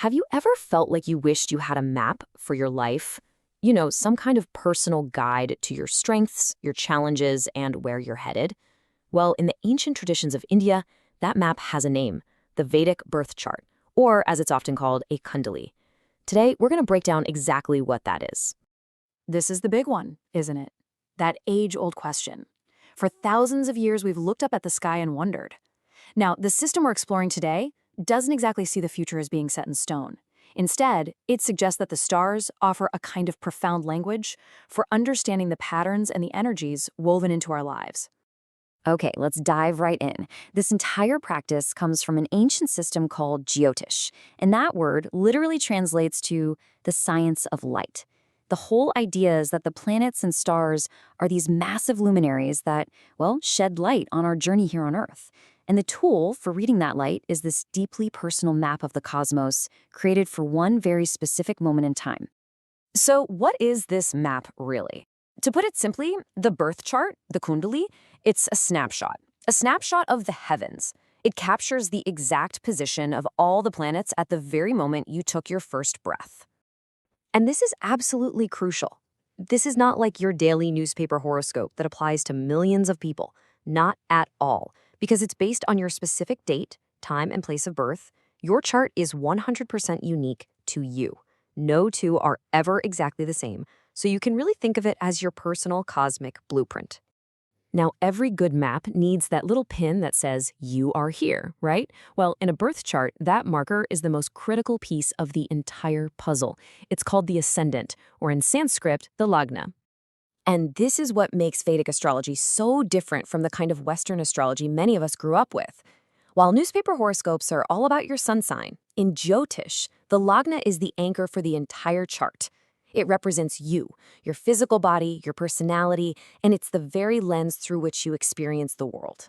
Have you ever felt like you wished you had a map for your life? You know, some kind of personal guide to your strengths, your challenges, and where you're headed? Well, in the ancient traditions of India, that map has a name, the Vedic birth chart, or as it's often called, a Kundali. Today, we're going to break down exactly what that is. This is the big one, isn't it? That age-old question. For thousands of years, we've looked up at the sky and wondered. Now, the system we're exploring today doesn't exactly see the future as being set in stone. Instead, it suggests that the stars offer a kind of profound language for understanding the patterns and the energies woven into our lives. Okay, let's dive right in. This entire practice comes from an ancient system called Jyotish, and that word literally translates to the science of light. The whole idea is that the planets and stars are these massive luminaries that, well, shed light on our journey here on Earth. And the tool for reading that light is this deeply personal map of the cosmos created for one very specific moment in time. So what is this map really? To put it simply, the birth chart, the Kundali, it's a snapshot of the heavens. It captures the exact position of all the planets at the very moment you took your first breath. And this is absolutely crucial. This is not like your daily newspaper horoscope that applies to millions of people. Not at all. Because it's based on your specific date, time, and place of birth. Your chart is 100% unique to you. No two are ever exactly the same, so you can really think of it as your personal cosmic blueprint. Now, every good map needs that little pin that says, you are here, right? Well, in a birth chart, that marker is the most critical piece of the entire puzzle. It's called the Ascendant, or in Sanskrit, the Lagna. And this is what makes Vedic astrology so different from the kind of Western astrology many of us grew up with. While newspaper horoscopes are all about your sun sign, in Jyotish, the Lagna is the anchor for the entire chart. It represents you, your physical body, your personality, and it's the very lens through which you experience the world.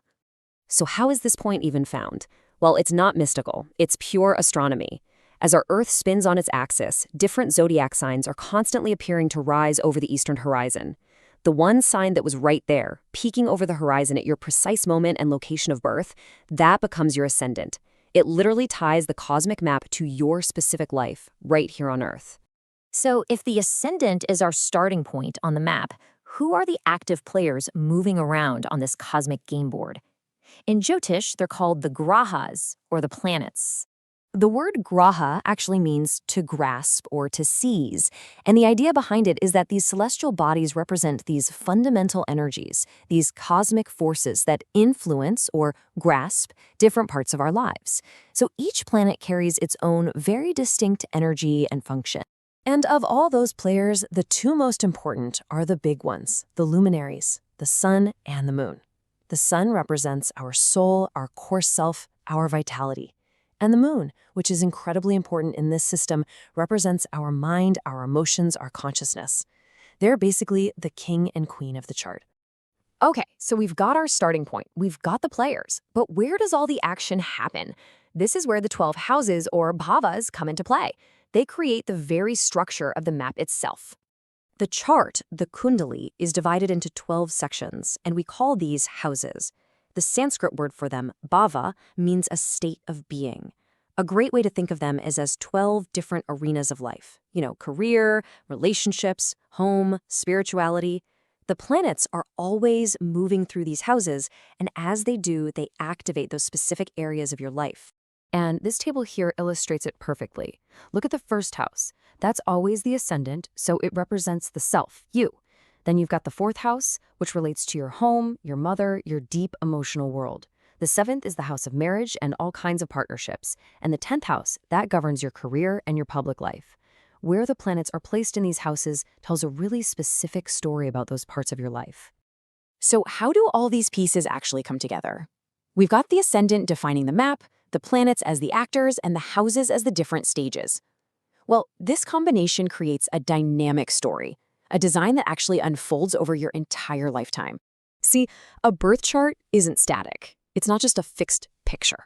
So how is this point even found? Well, it's not mystical. It's pure astronomy. As our Earth spins on its axis, different zodiac signs are constantly appearing to rise over the eastern horizon. The one sign that was right there, peeking over the horizon at your precise moment and location of birth, that becomes your ascendant. It literally ties the cosmic map to your specific life, right here on Earth. So if the ascendant is our starting point on the map, who are the active players moving around on this cosmic game board? In Jyotish, they're called the grahas, or the planets. The word graha actually means to grasp or to seize, and the idea behind it is that these celestial bodies represent these fundamental energies, these cosmic forces that influence or grasp different parts of our lives. So each planet carries its own very distinct energy and function. And of all those players, the two most important are the big ones, the luminaries, the sun and the moon. The sun represents our soul, our core self, our vitality. And the moon, which is incredibly important in this system, represents our mind, our emotions, our consciousness. They're basically the king and queen of the chart. Okay, so we've got our starting point. We've got the players. But where does all the action happen? This is where the 12 houses, or bhavas, come into play. They create the very structure of the map itself. The chart, the Kundali, is divided into 12 sections, and we call these houses. The Sanskrit word for them, bhava, means a state of being. A great way to think of them is as 12 different arenas of life. You know, career, relationships, home, spirituality. The planets are always moving through these houses, and as they do, they activate those specific areas of your life. And this table here illustrates it perfectly. Look at the first house. That's always the ascendant, so it represents the self, you. Then you've got the fourth house, which relates to your home, your mother, your deep emotional world. The seventh is the house of marriage and all kinds of partnerships. And the 10th house, that governs your career and your public life. Where the planets are placed in these houses tells a really specific story about those parts of your life. So how do all these pieces actually come together? We've got the ascendant defining the map, the planets as the actors, and the houses as the different stages. Well, this combination creates a dynamic story. A design that actually unfolds over your entire lifetime. See, a birth chart isn't static. It's not just a fixed picture.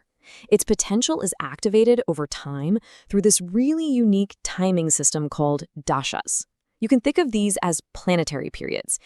Its potential is activated over time through this really unique timing system called dashas. You can think of these as planetary periods.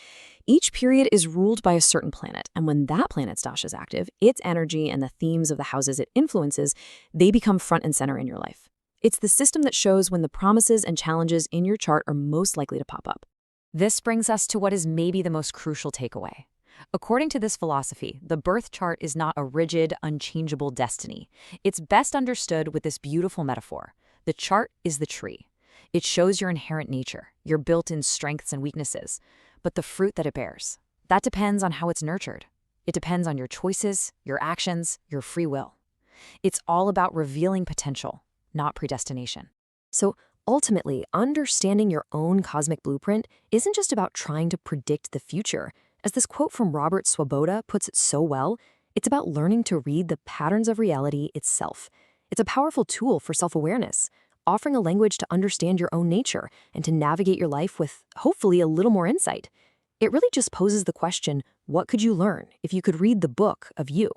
Each period is ruled by a certain planet, and when that planet's dasha is active, its energy and the themes of the houses it influences, they become front and center in your life. It's the system that shows when the promises and challenges in your chart are most likely to pop up. This brings us to what is maybe the most crucial takeaway. According to this philosophy, the birth chart is not a rigid, unchangeable destiny. It's best understood with this beautiful metaphor. The chart is the tree. It shows your inherent nature, your built-in strengths and weaknesses, but the fruit that it bears, that depends on how it's nurtured. It depends on your choices, your actions, your free will. It's all about revealing potential, not predestination. So ultimately, understanding your own cosmic blueprint isn't just about trying to predict the future. As this quote from Robert Swoboda puts it so well, it's about learning to read the patterns of reality itself. It's a powerful tool for self-awareness, offering a language to understand your own nature and to navigate your life with, hopefully, a little more insight. It really just poses the question, what could you learn if you could read the book of you?